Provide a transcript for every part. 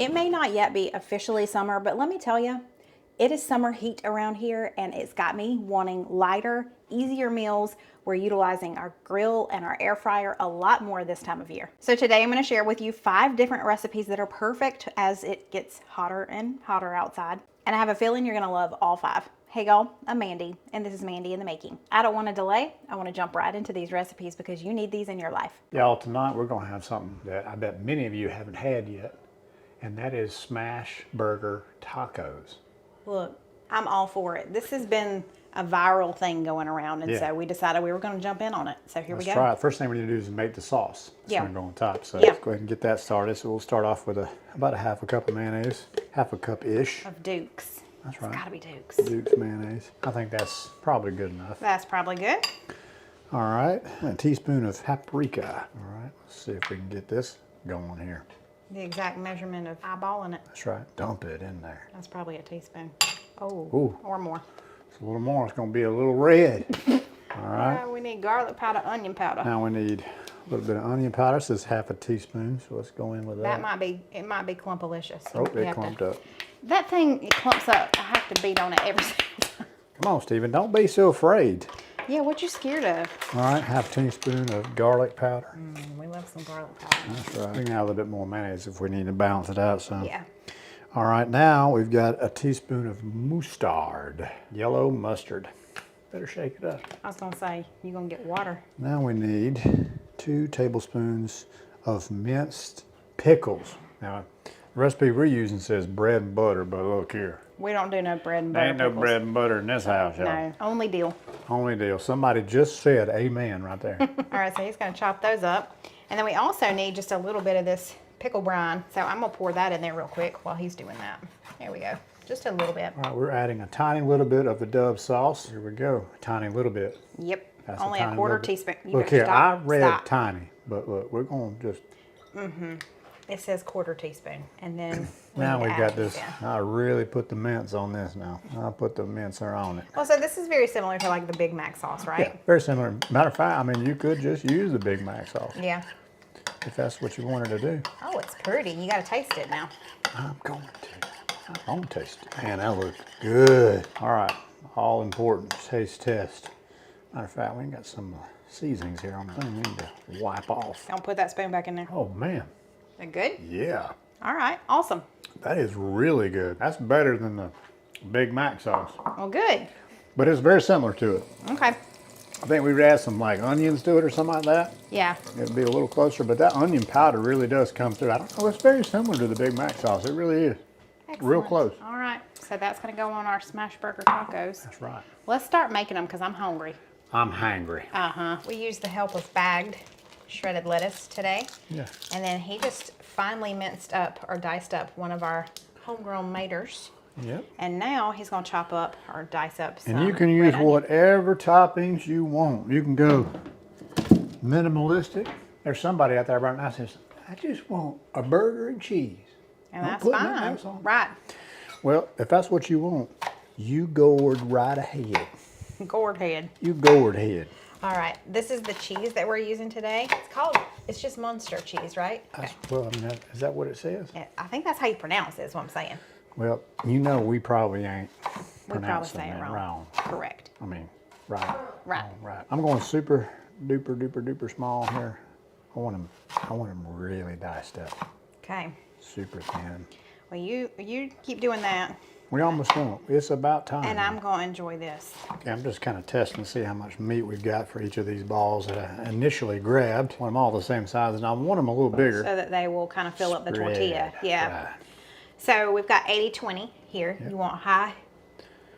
It may not yet be officially summer, but let me tell you, it is summer heat around here, and it's got me wanting lighter, easier meals. We're utilizing our grill and our air fryer a lot more this time of year. So today I'm going to share with you 5 different recipes that are perfect as it gets hotter and hotter outside. And I have a feeling you're going to love all 5. Hey y'all, I'm Mandy, and this is Mandy in the Making. I don't want to delay. I want to jump right into these recipes because you need these in your life. Y'all, tonight we're going to have something that I bet many of you haven't had yet, and that is Smashburger Tacos. Look, I'm all for it. This has been a viral thing going around, and so we decided we were going to jump in on it. So here we go. Let's try it. First thing we need to do is make the sauce. It's going to go on top. So let's go ahead and get that started. So we'll start off with about a half a cup of mayonnaise, half a cup-ish. Of Duke's. That's right. It's got to be Duke's. Duke's mayonnaise. I think that's probably good enough. That's probably good. All right. A teaspoon of paprika. All right. Let's see if we can get this going here. The exact measurement of eyeballing it. That's right. Dump it in there. That's probably a teaspoon. Oh, ooh, or more. It's a little more. It's going to be a little red. All right. We need garlic powder, onion powder. Now we need a little bit of onion powder. This is half a teaspoon, so let's go in with that. It might be clumpalicious. Oh, it clumped up. That thing, it clumps up. I have to beat on it every single time. Come on, Stephen. Don't be so afraid. Yeah, what you scared of? All right, half a teaspoon of garlic powder. We love some garlic powder. That's right. We can add a little bit more mayonnaise if we need to balance it out some. Yeah. All right, now we've got a teaspoon of mustard, yellow mustard. Better shake it up. I was going to say, you're going to get water. Now we need 2 tablespoons of minced pickles. Now, the recipe we're using says bread and butter, but look here. We don't do no bread and butter. There ain't no bread and butter in this house, y'all. No, only dill. Only deal. Somebody just said amen right there. All right, so he's going to chop those up. And then we also need just a little bit of this pickle brine. So I'm going to pour that in there real quick while he's doing that. There we go. Just a little bit. All right, we're adding a tiny little bit of the Dove sauce. Here we go. A tiny little bit. Yep. That's only a quarter teaspoon. Look here, I read tiny, but look, we're going to just... It says quarter teaspoon. And then now we've got this. I really put the mince on this now. I'll put the mincer on it. Well, so this is very similar to like the Big Mac sauce, right? Yeah, very similar. Matter of fact, I mean, you could just use the Big Mac sauce. Yeah. If that's what you wanted to do. Oh, it's pretty. You got to taste it now. I'm going to taste it. Man, that looks good. All right, all important taste test. Matter of fact, we got some seasonings here on the thing we need to wipe off. Don't put that spoon back in there. Oh, man. Is that good? Yeah. All right, awesome. That is really good. That's better than the Big Mac sauce. Well, good. But it's very similar to it. Okay. I think we'd add some like onions to it or something like that. Yeah. It'd be a little closer, but that onion powder really does come through. I don't know, it's very similar to the Big Mac sauce. It really is. Excellent. Real close. All right, so that's gonna go on our Smashburger tacos. That's right. Let's start making them because I'm hungry. I'm hangry. We used the help of bagged shredded lettuce today. Yeah. And then he just finely minced up or diced up one of our homegrown maters. Yep. And now he's gonna chop up or dice up some. And you can use whatever toppings you want. You can go minimalistic. There's somebody out there right now that says, I just want a burger and cheese. And that's fine. Right. Well, if that's what you want, you gourd right ahead. Gourd head. You gourd head. All right, this is the cheese that we're using today. It's just Munster cheese, right? Well, I mean, is that what it says? I think that's how you pronounce it, is what I'm saying. Well, you know we probably ain't pronouncing say it that wrong. Correct. I mean, right. Right. Right. I'm going super duper duper duper small here. I want them really diced up. Okay. Super thin. Well, you keep doing that. We almost done. It's about time. And I'm going to enjoy this. Okay, I'm just kind of testing to see how much meat we've got for each of these balls that I initially grabbed. I want them all the same size, and I want them a little bigger. So that they will kind of fill up the tortilla. Yeah. Right. So we've got 80-20 here. Yep. You want high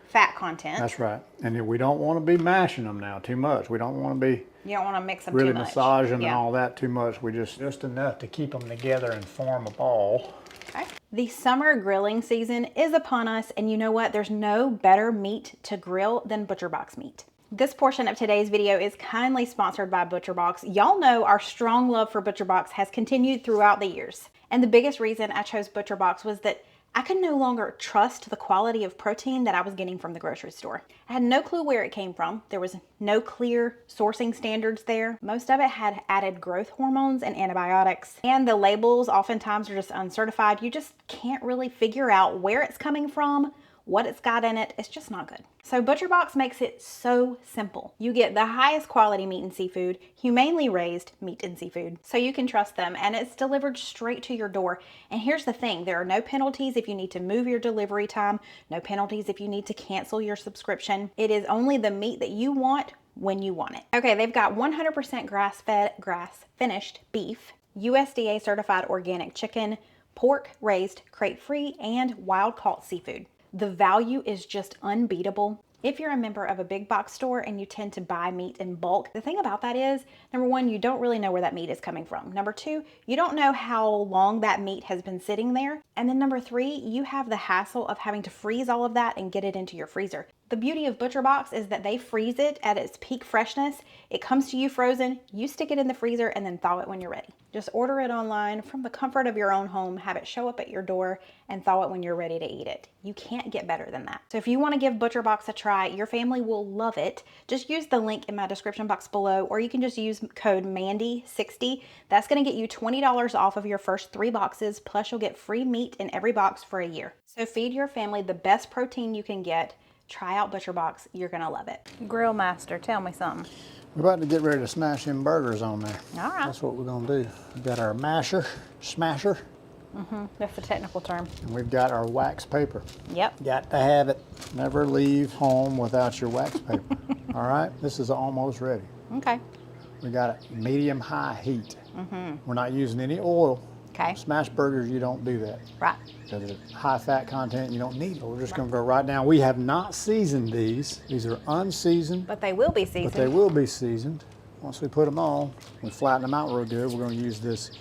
fat content. That's right. And we don't want to be mashing them now too much. We don't want to be... You don't want to mix them really too much. Massage them and all that too much. We just enough to keep them together and form a ball. Okay. The summer grilling season is upon us, and you know what? There's no better meat to grill than ButcherBox meat. This portion of today's video is kindly sponsored by ButcherBox. Y'all know our strong love for ButcherBox has continued throughout the years. And the biggest reason I chose ButcherBox was that I could no longer trust the quality of protein that I was getting from the grocery store. I had no clue where it came from. There was no clear sourcing standards there. Most of it had added growth hormones and antibiotics, and the labels oftentimes are just uncertified. You just can't really figure out where it's coming from, what it's got in it. It's just not good. So ButcherBox makes it so simple. You get the highest quality meat and seafood, humanely raised meat and seafood, so you can trust them, and it's delivered straight to your door. And here's the thing, there are no penalties if you need to move your delivery time, no penalties if you need to cancel your subscription. It is only the meat that you want when you want it. Okay, they've got 100% grass-fed, grass-finished beef, USDA certified organic chicken, pork raised crate-free, and wild-caught seafood. The value is just unbeatable. If you're a member of a big box store and you tend to buy meat in bulk, the thing about that is, number one, you don't really know where that meat is coming from. Number two, you don't know how long that meat has been sitting there. And then number three, you have the hassle of having to freeze all of that and get it into your freezer. The beauty of ButcherBox is that they freeze it at its peak freshness. It comes to you frozen, you stick it in the freezer and then thaw it when you're ready. Just order it online from the comfort of your own home, have it show up at your door, and thaw it when you're ready to eat it. You can't get better than that. So if you want to give ButcherBox a try, your family will love it. Just use the link in my description box below, or you can just use code MANDY60. That's going to get you $20 off of your first 3 boxes, plus you'll get free meat in every box for a year. So feed your family the best protein you can get. Try out ButcherBox. You're going to love it. Grill Master, tell me something. We're about to get ready to smash them burgers on there. All right. That's what we're going to do. We've got our smasher. That's the technical term. And we've got our wax paper. Yep. Got to have it. Never leave home without your wax paper. All right, this is almost ready. Okay. We got it medium-high heat. We're not using any oil. Okay. Smash burgers, you don't do that. Right. Because of high fat content, you don't need it. We're just going to go right down. We have not seasoned these. These are unseasoned. But they will be seasoned. But they will be seasoned. Once we put them on, we flatten them out real good. We're going to use this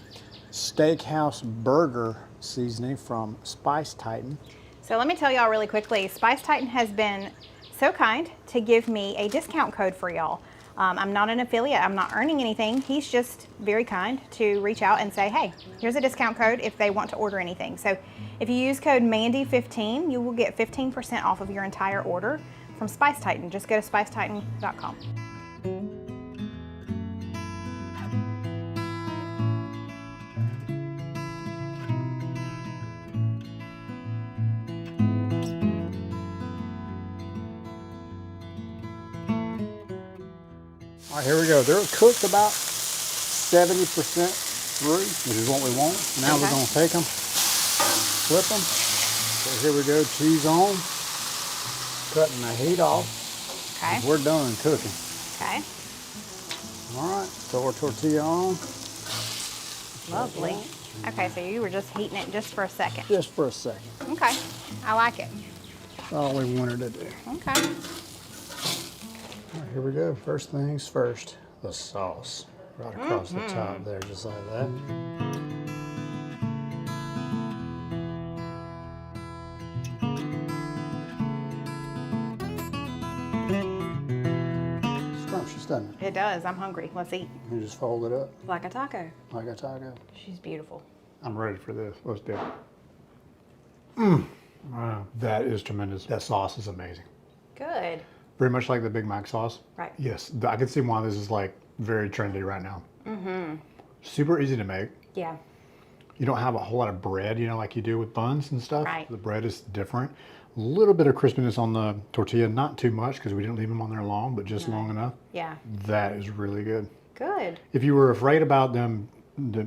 steakhouse burger seasoning from Spice Titan. So let me tell y'all really quickly, Spice Titan has been so kind to give me a discount code for y'all. I'm not an affiliate, I'm not earning anything. He's just very kind to reach out and say, hey, here's a discount code if they want to order anything. So if you use code MANDY15, you will get 15% off of your entire order from Spice Titan. Just go to spicetitan.com. All right, here we go. They're cooked about 70% through, which is what we want. Now we're going to take them, flip them. So here we go, cheese on, cutting the heat off. Okay. We're done cooking. Okay. All right, throw our tortilla on. Lovely. Okay, so you were just heating it just for a second. Just for a second. Okay, I like it. That's all we wanted to do. Okay. All right, here we go. First things first, the sauce. Right across the top there, just like that. Scrumptious, doesn't it? It does. I'm hungry. Let's eat. You just fold it up Like a taco. like a taco. She's beautiful. I'm ready for this. Let's do it. Wow, that is tremendous. That sauce is amazing. Good. Very much like the Big Mac sauce. Right. Yes, I can see why this is like very trendy right now. Super easy to make. Yeah. You don't have a whole lot of bread, you know, like you do with buns and stuff. Right. The bread is different. A little bit of crispiness on the tortilla, not too much because we didn't leave them on there long, but just long enough. Yeah. That is really good. Good. If you were afraid about them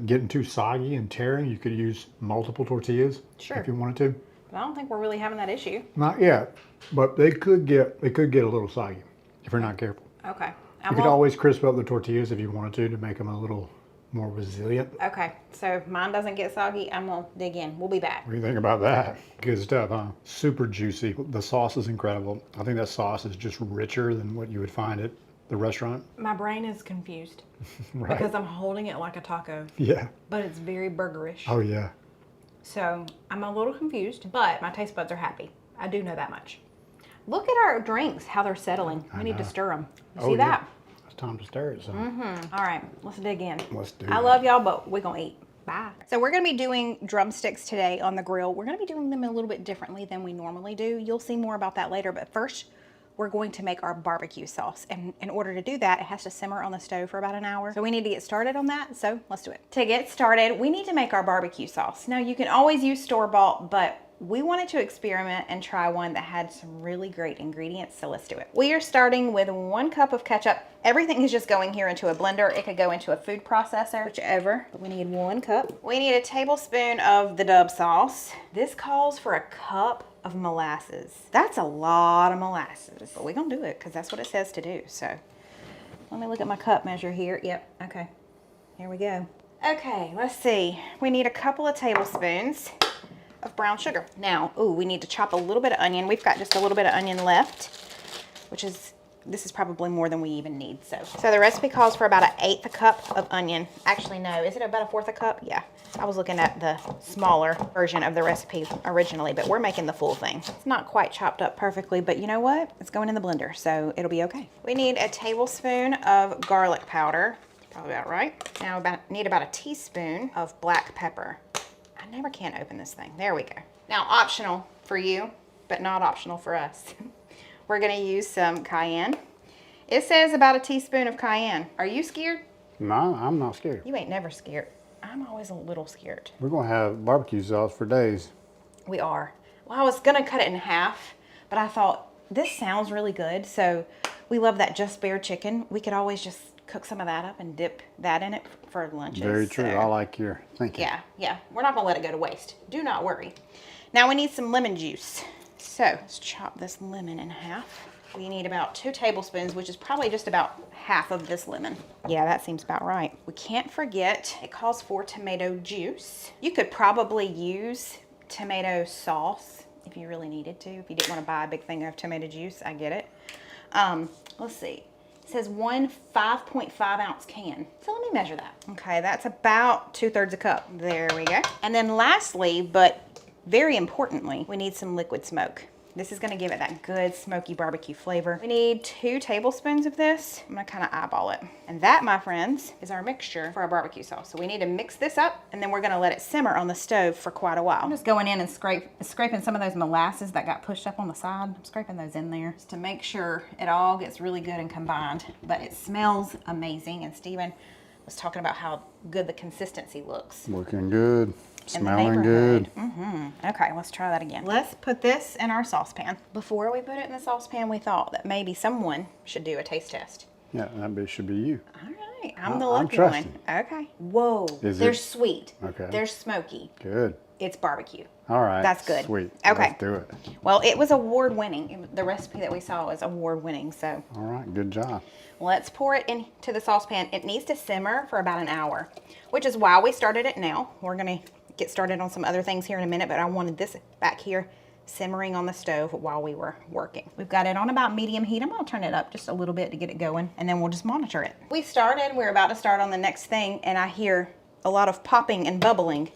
getting too soggy and tearing, you could use multiple tortillas. Sure. If you wanted to. But I don't think we're really having that issue. Not yet, but they could get a little soggy if you're not careful. Okay. You could always crisp up the tortillas if you wanted to make them a little more resilient. Okay, so mine doesn't get soggy. I'm gonna dig in. We'll be back. What do you think about that? Good stuff, huh? Super juicy. The sauce is incredible. I think that sauce is just richer than what you would find at the restaurant. My brain is confused Right? because I'm holding it like a taco, Yeah. but it's very burgerish. Oh, yeah. So I'm a little confused, but my taste buds are happy. I do know that much. Look at our drinks, how they're settling. We need to stir them. You see yeah. that? It's time to stir it. So All right, let's dig in. let's do I it. love y'all, but we're gonna eat. Bye. So we're gonna be doing drumsticks today on the grill. We're gonna be doing them a little bit differently than we normally do. You'll see more about that later, but first we're going to make our barbecue sauce. And in order to do that, it has to simmer on the stove for about an hour. So we need to get started on that, so let's do it. To get started, we need to make our barbecue sauce. Now you can always use store-bought, but we wanted to experiment and try one that had some really great ingredients, so let's do it. We are starting with 1 cup of ketchup. Everything is just going here into a blender. It could go into a food processor, whichever. But we need 1 cup. We need a tablespoon of the Dub sauce. This calls for a cup of molasses. That's a lot of molasses, but we're gonna do it because that's what it says to do. So let me look at my cup measure here. Yep, okay, here we go. Okay, let's see. We need a couple of tablespoons of brown sugar. Now, ooh, we need to chop a little bit of onion. We've got just a little bit of onion left, which is, this is probably more than we even need. So the recipe calls for about 1/8 cup of onion. Actually, no, is it about 1/4 cup? Yeah, I was looking at the smaller version of the recipe originally, but we're making the full thing. It's not quite chopped up perfectly, but you know what? It's going in the blender, so it'll be okay. We need a tablespoon of garlic powder. Probably about right. Now need about a teaspoon of black pepper. I never can open this thing. There we go. Now, optional for you, but not optional for us. We're gonna use some cayenne. It says about a teaspoon of cayenne. Are you scared? No, I'm not scared. You ain't never scared. I'm always a little scared. We're gonna have barbecue sauce for days. We are. Well, I was gonna cut it in half, but I thought this sounds really good. So we love that just bare chicken. We could always just cook some of that up and dip that in it for lunches. Very true. So, I like your thinking. yeah. We're not gonna let it go to waste. Do not worry. Now we need some lemon juice. So let's chop this lemon in half. We need about 2 tablespoons, which is probably just about half of this lemon. Yeah, that seems about right. We can't forget, it calls for tomato juice. You could probably use tomato sauce if you really needed to. If you didn't want to buy a big thing of tomato juice, I get it. Let's see. It says 1 5.5 ounce can. So let me measure that. Okay, that's about 2/3 a cup. There we go. And then lastly, but very importantly, we need some liquid smoke. This is gonna give it that good smoky barbecue flavor. We need 2 tablespoons of this. I'm gonna kind of eyeball it. And that, my friends, is our mixture for our barbecue sauce. So we need to mix this up and then we're gonna let it simmer on the stove for quite a while. I'm just going in and scraping some of those molasses that got pushed up on the side. I'm scraping those in there just to make sure it all gets really good and combined. But it smells amazing, and Steven was talking about how good the consistency looks. Looking good. In the Smelling good. Okay, let's try that again. Let's put this in our saucepan. Before we put it in the saucepan, we thought that maybe someone should do a taste test. Yeah, that should be you. All right, I'm the I'm lucky trusting. one. Okay. Whoa, Is they're it- sweet. Okay. They're smoky. Good. It's barbecue. All right. That's good. Sweet. Okay. Let's do it. Well, it was award-winning. The recipe that we saw was award-winning, so All right. Good job. let's pour it into the saucepan. It needs to simmer for about an hour, which is why we started it now. We're gonna get started on some other things here in a minute, but I wanted this back here simmering on the stove while we were working. We've got it on about medium heat. I'm gonna turn it up just a little bit to get it going, and then we'll just monitor it. We're about to start on the next thing, and I hear a lot of popping and bubbling.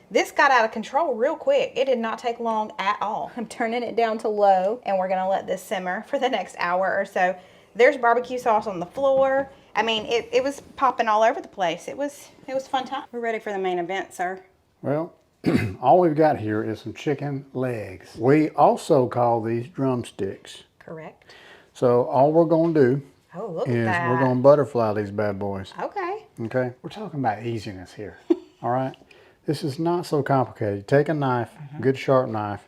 This got out of control real quick. It did not take long at all. I'm turning it down to low, and we're gonna let this simmer for the next hour or so. There's barbecue sauce on the floor. I mean, it was popping all over the place. It was a fun time. We're ready for the main event, sir. Well, all we've got here is some chicken legs. We also call these drumsticks. Correct. So all we're going to do Oh, look is at that. we're going to butterfly these bad boys. Okay. Okay? We're talking about easiness here. All right? This is not so complicated. Take a knife, good sharp knife,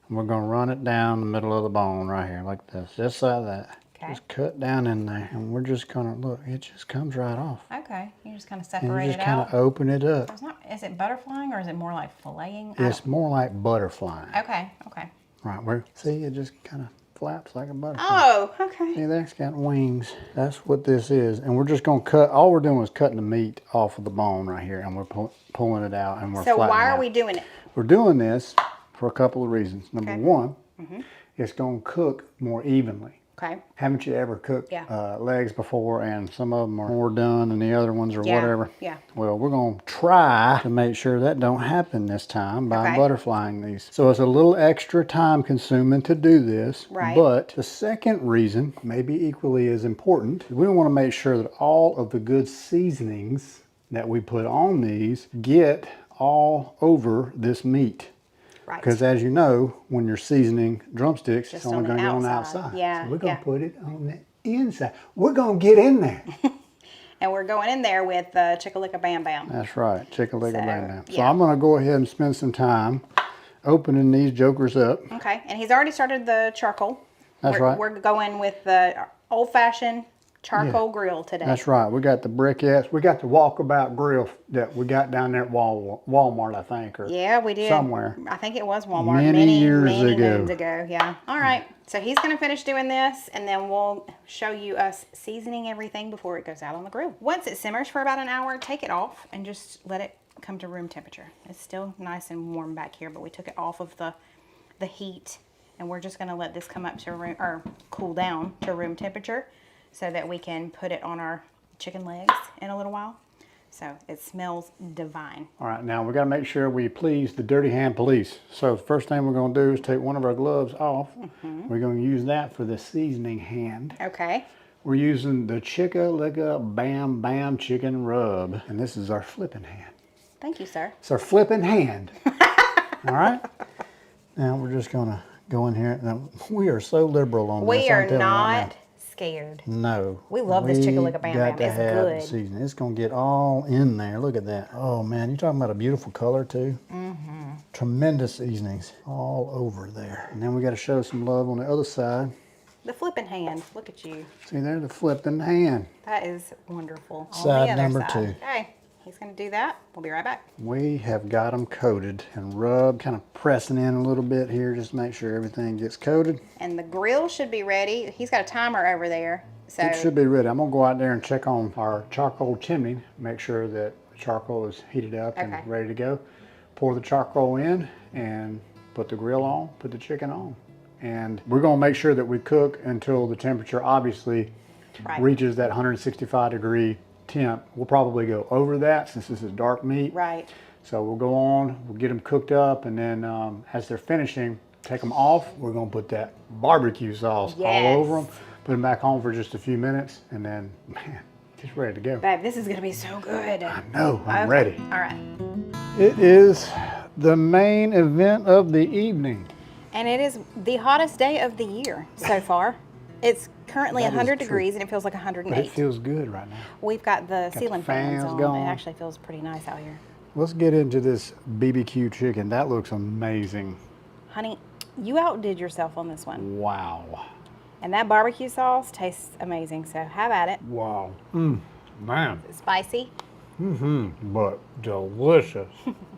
and we're going to run it down the middle of the bone right here like this. Just like that. Okay. Just cut down in there, and we're just going to, look, it just comes right off. Okay. You just kind of And separate you it just kind out. of open it up. It's not, is it butterflying or is it more like filleting? It's more like butterflying. Okay. Okay. Right, where, see, it just kind of flaps like a butterfly. Oh, okay. See there, it's got wings. That's what this is. And we're just going to cut, all we're doing is cutting the meat off of the bone right here, and we're pulling it out, and we're So flattening why it are out. we doing it? We're doing this for a couple of reasons. Number Okay. one, it's going to cook more evenly. Okay. Haven't you ever cooked Yeah. legs before, and some of them are more done than the other ones or Yeah, whatever? yeah. Well, we're going to try to make sure that don't happen this time by Okay. butterflying these. So it's a little extra time consuming to do this. Right. But the second reason, maybe equally as important, we want to make sure that all of the good seasonings that we put on these get all over this meat. Right. Because as you know, when you're seasoning drumsticks, Just it's only on the going to get on the outside. outside. Yeah, So we're going to yeah. put it on the inside. We're going to get in there. And we're going in there with Chicka Bam Bam. That's right, Chicka-Bam Bam. So yeah. I'm going to go ahead and spend some time opening these jokers up. Okay, and he's already started the charcoal. That's right. We're going with the old-fashioned charcoal grill today. That's right. We got the briquettes. We got the walkabout grill that we got down there at Walmart, I think, or yeah, we did. somewhere. I think it was Walmart. Many years many ago. moons ago. Yeah. All right. So he's going to finish doing this, and then we'll show you us seasoning everything before it goes out on the grill. Once it simmers for about an hour, take it off and just let it come to room temperature. It's still nice and warm back here, but we took it off of the heat, and we're just going to let this come up to room, or cool down to room temperature, so that we can put it on our chicken legs in a little while. So it smells divine. All right, now we got to make sure we please the dirty hand police. So the first thing we're going to do is take one of our gloves off. We're going to use that for the seasoning hand. Okay. We're using the Chicka Bam Bam chicken rub, and this is our flipping hand. Thank you, sir. It's our flipping hand. All right. Now we're just going to go in here. Now, we are so liberal on this. We are I'm telling you right not scared. No. We love this Chicka Bam Bam. Got to It's have good. the seasoning. It's going to get all in there. Look at that. Oh, man. You're talking about a beautiful color, too. Tremendous seasonings all over there. And then we got to show some love on the other side. The flipping hand. Look at you. See there, the flipping hand. That is wonderful. On Side the other number side. 2. Okay. He's going to do that. We'll be right back. We have got them coated and rubbed, kind of pressing in a little bit here just to make sure everything gets coated. And the grill should be ready. He's got a timer over there. So It should be ready. I'm going to go out there and check on our charcoal chimney, make sure that the charcoal is heated up and ready to go. Pour the charcoal in and put the grill on, put the chicken on. And we're going to make sure that we cook until the temperature obviously reaches that 165-degree temp. We'll probably go over that since this is dark meat. Right. So we'll go on, we'll get them cooked up, and then as they're finishing, take them off. We're going to put that barbecue sauce all over them, put them back on for just a few minutes, and then, man, just ready to go. Babe, this is going to be so good. I know, I'm ready. All right. It is the main event of the evening. And it is the hottest day of the year so far. It's currently That is 100 true. degrees and it feels like 108. But it feels good right now. We've got the ceiling fans on. going. It actually feels pretty nice out here. Let's get into this BBQ chicken. That looks amazing. Honey, you outdid yourself on this one. Wow. And that barbecue sauce tastes amazing, so have at it. Wow. Man. Spicy. But delicious.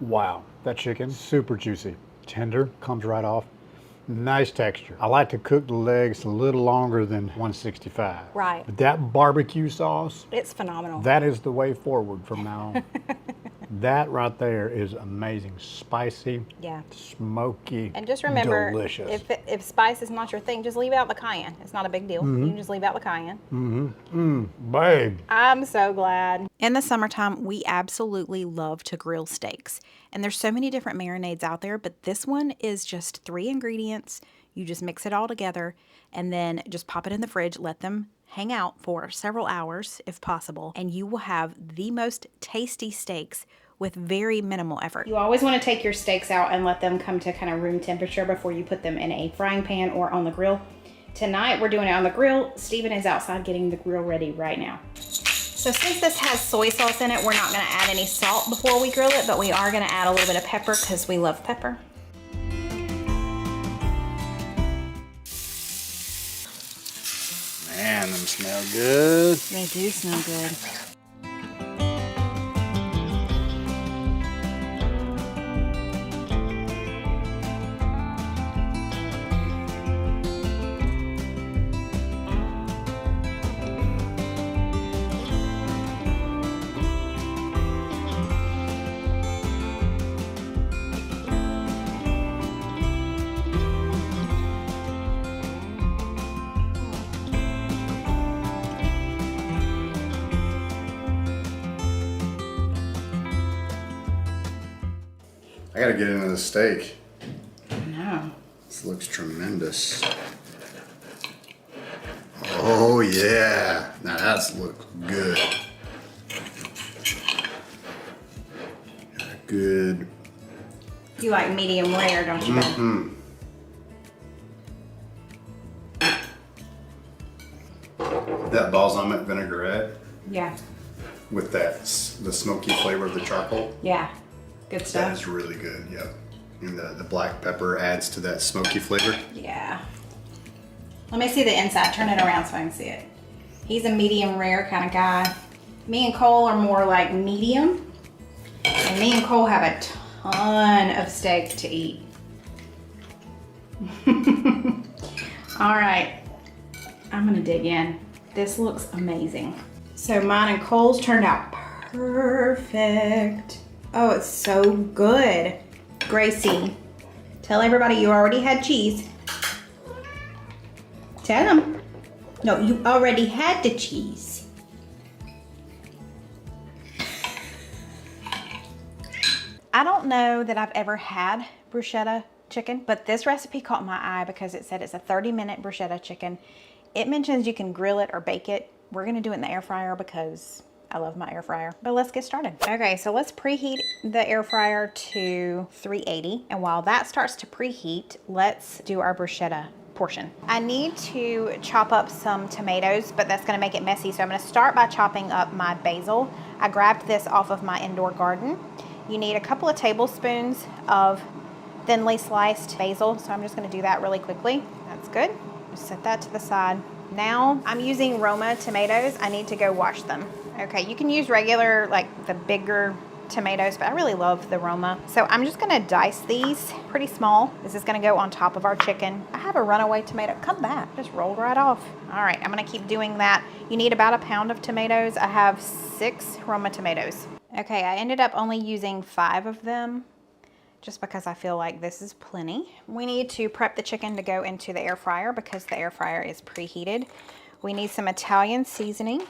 Wow. That chicken, super juicy. Tender, comes right off. Nice texture. I like to cook the legs a little longer than 165. Right. But that barbecue sauce, It's phenomenal. that is the way forward from now on. That right there is amazing. Spicy, Yeah. smoky, And just remember, delicious. if spice is not your thing, just leave out the cayenne. It's not a big deal. You can just leave out the cayenne. Babe. I'm so glad. In the summertime, we absolutely love to grill steaks. And there's so many different marinades out there, but this one is just 3 ingredients. You just mix it all together and then just pop it in the fridge, let them hang out for several hours if possible, and you will have the most tasty steaks with very minimal effort. You always want to take your steaks out and let them come to kind of room temperature before you put them in a frying pan or on the grill. Tonight we're doing it on the grill. Steven is outside getting the grill ready right now. So since this has soy sauce in it, we're not going to add any salt before we grill it, but we are going to add a little bit of pepper because we love pepper. Man, them smell good. They do smell good. I gotta get into the steak. No. This looks tremendous. Oh yeah, now that looks good. good. You like medium rare, don't you? That balsamic vinaigrette Yeah. with the smoky flavor of the charcoal. Yeah. Good That stuff. is really good, yep. And the black pepper adds to that smoky flavor. Yeah. Let me see the inside. Turn it around so I can see it. He's a medium rare kind of guy. Me and Cole are more like medium. And me and Cole have a ton of steak to eat. All right. I'm gonna dig in. This looks amazing. So mine and Cole's turned out perfect. Oh, it's so good. Gracie, tell everybody you already had cheese. Tell them. No, you already had the cheese. I don't know that I've ever had bruschetta chicken, but this recipe caught my eye because it said it's a 30-minute bruschetta chicken. It mentions you can grill it or bake it. We're gonna do it in the air fryer because I love my air fryer, but let's get started. Okay, so let's preheat the air fryer to 380. And while that starts to preheat, let's do our bruschetta portion. I need to chop up some tomatoes, but that's gonna make it messy. So I'm gonna start by chopping up my basil. I grabbed this off of my indoor garden. You need a couple of tablespoons of thinly sliced basil. So I'm just gonna do that really quickly. That's good. Just set that to the side. Now I'm using Roma tomatoes. I need to go wash them. Okay, you can use regular, like the bigger tomatoes, but I really love the Roma. So I'm just gonna dice these pretty small. This is gonna go on top of our chicken. I have a runaway tomato. Come back, just rolled right off. All right, I'm gonna keep doing that. You need about a pound of tomatoes. I have 6 Roma tomatoes. Okay, I ended up only using 5 of them just because I feel like this is plenty. We need to prep the chicken to go into the air fryer because the air fryer is preheated. We need some Italian seasoning.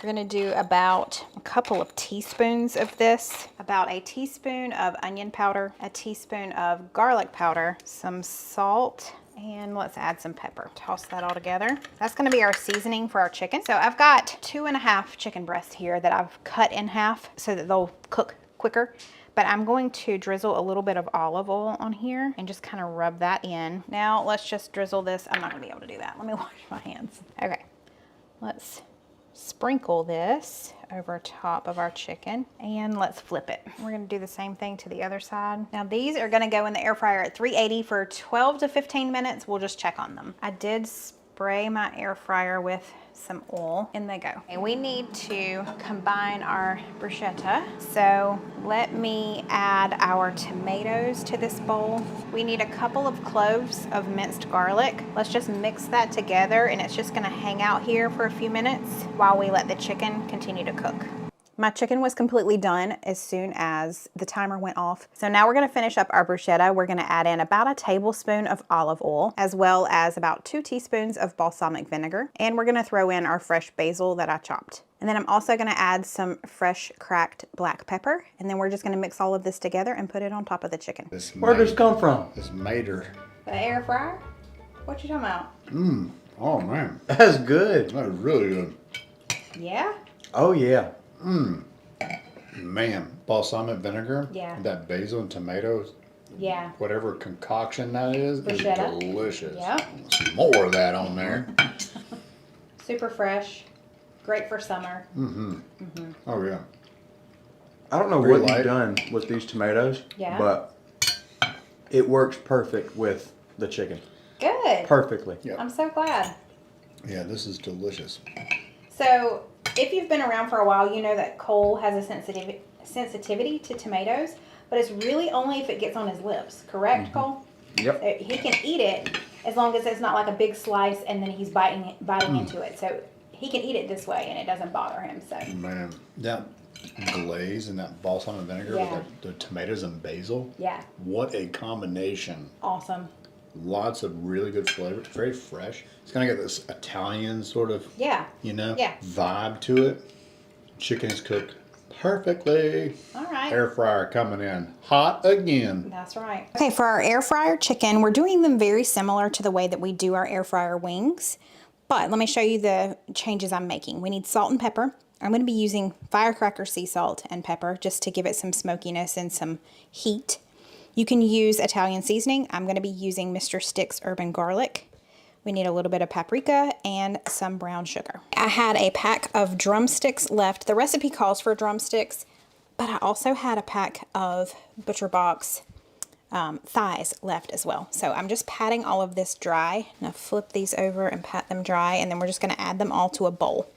We're gonna do about a couple of teaspoons of this, about a teaspoon of onion powder, a teaspoon of garlic powder, some salt, and let's add some pepper. Toss that all together. That's gonna be our seasoning for our chicken. So I've got 2.5 chicken breasts here that I've cut in half so that they'll cook quicker. But I'm going to drizzle a little bit of olive oil on here and just kind of rub that in. Now let's just drizzle this. I'm not gonna be able to do that. Let me wash my hands. Okay, let's sprinkle this over top of our chicken and let's flip it. We're gonna do the same thing to the other side. Now these are gonna go in the air fryer at 380 for 12 to 15 minutes. We'll just check on them. I did spray my air fryer with some oil. In they go. And we need to combine our bruschetta. So let me add our tomatoes to this bowl. We need a couple of cloves of minced garlic. Let's just mix that together and it's just gonna hang out here for a few minutes while we let the chicken continue to cook. My chicken was completely done as soon as the timer went off. So now we're gonna finish up our bruschetta. We're gonna add in about a tablespoon of olive oil, as well as about 2 teaspoons of balsamic vinegar. And we're gonna throw in our fresh basil that I chopped. And then I'm also gonna add some fresh cracked black pepper. And then we're just gonna mix all of this together and put it on top of the chicken. Where'd this come from? This mater. The air fryer? What you talking about? Oh man, That's good. that is really good. Yeah? Oh yeah. Man, balsamic vinegar, Yeah. that basil and tomatoes, Yeah. whatever concoction that is Bruschetta. delicious. Yep. Some more of that on there. Super fresh. Great for summer. Oh yeah. I don't know Very what light. you've done with these tomatoes, Yeah. but it works perfect with the chicken. Good. Perfectly. Yep. I'm so glad. Yeah, this is delicious. So if you've been around for a while, you know that Cole has a sensitivity to tomatoes, but it's really only if it gets on his lips, correct, Cole? Yep. So he can eat it as long as it's not like a big slice and then he's biting into it. So he can eat it this way and it doesn't bother him. So Man, that glaze and that balsamic vinegar Yeah. with the tomatoes and basil. yeah, What a combination. awesome. Lots of really good flavor. It's very fresh. It's gonna get this Italian sort of, Yeah. Yeah. vibe to it. Chicken is cooked perfectly. All right. Air fryer coming in hot again. That's right. Okay, for our air fryer chicken, we're doing them very similar to the way that we do our air fryer wings. But let me show you the changes I'm making. We need salt and pepper, I'm going to be using firecracker sea salt and pepper just to give it some smokiness and some heat. You can use Italian seasoning. I'm going to be using Mr. Stick's herb and garlic. We need a little bit of paprika and some brown sugar. I had a pack of drumsticks left. The recipe calls for drumsticks, but I also had a pack of Butcher Box thighs left as well. So I'm just patting all of this dry. Now flip these over and pat them dry, and then we're just going to add them all to a bowl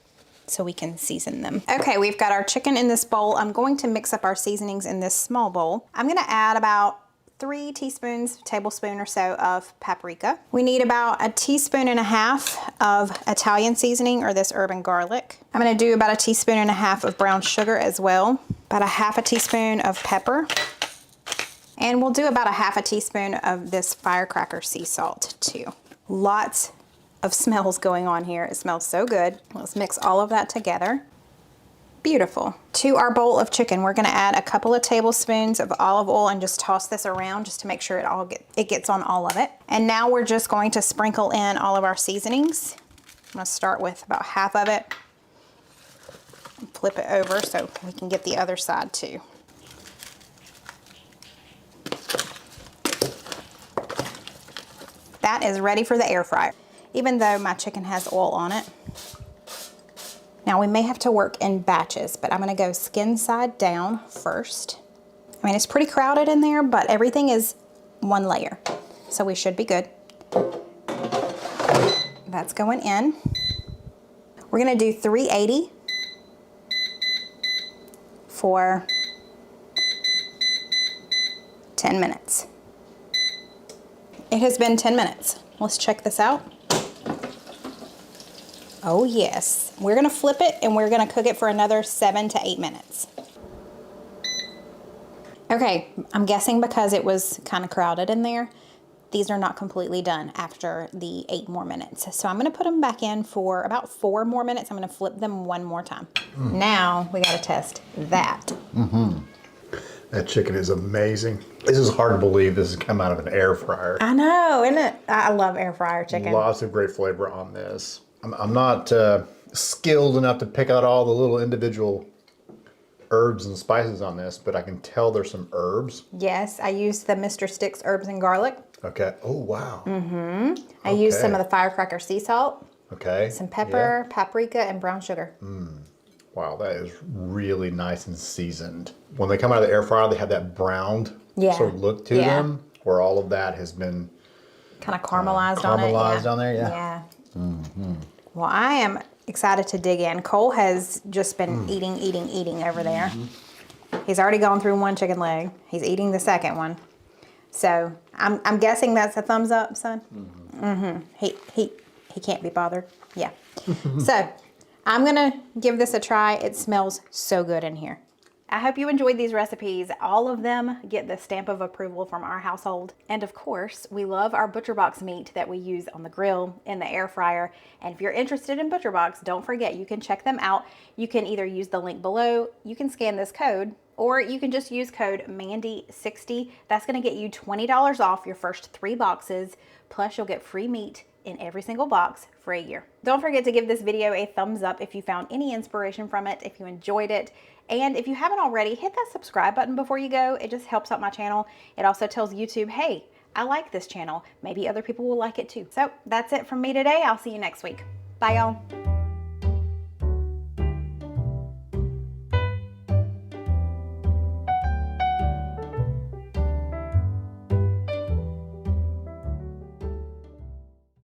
so we can season them. Okay, we've got our chicken in this bowl. I'm going to mix up our seasonings in this small bowl. I'm going to add about 3 tablespoon or so of paprika. We need about 1.5 teaspoons of Italian seasoning, or this herb and garlic. I'm going to do about 1.5 teaspoons of brown sugar as well. About 1/2 teaspoon of pepper. And we'll do about 1/2 teaspoon of this firecracker sea salt too. Lots of smells going on here. It smells so good. Let's mix all of that together. Beautiful. To our bowl of chicken, we're gonna add a couple of tablespoons of olive oil and just toss this around just to make sure it gets on all of it. And now we're just going to sprinkle in all of our seasonings. I'm gonna start with about half of it. Flip it over so we can get the other side too. That is ready for the air fryer, even though my chicken has oil on it. Now we may have to work in batches, but I'm gonna go skin side down first. I mean, it's pretty crowded in there, but everything is one layer, so we should be good. That's going in. We're gonna do 380 for 10 minutes. It has been 10 minutes. Let's check this out. Oh yes. We're gonna flip it and we're gonna cook it for another 7 to 8 minutes. Okay, I'm guessing because it was kind of crowded in there, these are not completely done after the 8 more minutes. So I'm gonna put them back in for about 4 more minutes. I'm gonna flip them one more time. Now we gotta test that. That chicken is amazing. This is hard to believe this has come out of an air fryer. I know, isn't it? I love air fryer chicken. Lots of great flavor on this. I'm not skilled enough to pick out all the little individual herbs and spices on this, but I can tell there's some herbs. Yes, I used the Mr. Stick's herbs and garlic. Okay. Oh, wow. I used some of the firecracker sea salt, Okay. some pepper, paprika, and brown sugar. Wow, that is really nice and seasoned. When they come out of the air fryer, they have that browned sort of look to them, where all of that has been Kind of caramelized on it. caramelized on there, yeah. Well, I am excited to dig in. Cole has just been eating over there. He's already gone through one chicken leg. He's eating the second one. So I'm guessing that's a thumbs up, son. He can't be bothered. Yeah. So I'm gonna give this a try. It smells so good in here. I hope you enjoyed these recipes. All of them get the stamp of approval from our household. And of course, we love our Butcher Box meat that we use on the grill, in the air fryer. And if you're interested in Butcher Box, don't forget, you can check them out. You can either use the link below, you can scan this code, or you can just use code Mandy60. That's gonna get you $20 off your first 3 boxes, plus you'll get free meat in every single box for a year. Don't forget to give this video a thumbs up if you found any inspiration from it, if you enjoyed it. And if you haven't already, hit that subscribe button before you go. It just helps out my channel. It also tells YouTube, hey, I like this channel. Maybe other people will like it too. So that's it from me today. I'll see you next week. Bye, y'all.